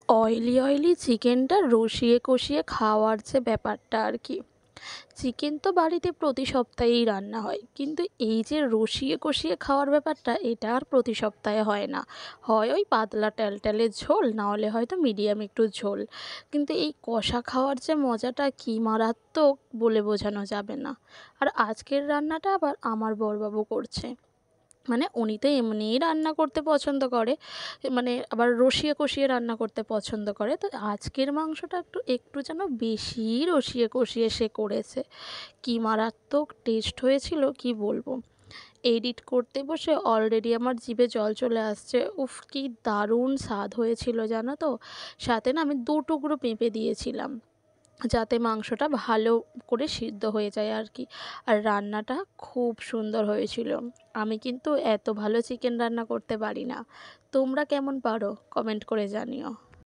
Oily oily চিকেনটা রসিয়ে কষিয়ে খাওয়ার যে ব্যাপারটা আর কি। চিকেন তো বাড়িতে প্রতি সপ্তাহেই রান্না হয়, কিন্তু এই যে রসিয়ে কষিয়ে খাওয়ার ব্যাপারটা, এটা আর প্রতি সপ্তাহে হয় না। হয় ওই পাতলা ট্যালট্যালে ঝোল, না হলে হয়তো মিডিয়াম একটু ঝোল। কিন্তু এই কষা খাওয়ার যে মজাটা কি মারাত্মক, বলে বোঝানো যাবে না। আর আজকের রান্নাটা আবার আমার বড়বাবু করছে। মানে উনি তো এমনিই রান্না করতে পছন্দ করে, মানে আবার রসিয়ে কষিয়ে রান্না করতে পছন্দ করে। তো আজকের মাংসটা একটু একটু যেন বেশিই রসিয়ে কষিয়ে সে করেছে। কি মারাত্মক টেস্ট হয়েছিল কি বলবো। এডিট করতে বসে অলরেডি আমার জিভে জল চলে আসছে। উফ, কি দারুণ স্বাদ হয়েছিল জানো তো। সাথে না আমি ২ টুকরো পেঁপে দিয়েছিলাম, যাতে মাংসটা ভালো করে সিদ্ধ হয়ে যায় আর কি। আর রান্নাটা খুব সুন্দর হয়েছিল। আমি কিন্তু এত ভালো চিকেন রান্না করতে পারি না। তোমরা কেমন পারো কমেন্ট করে জানিও।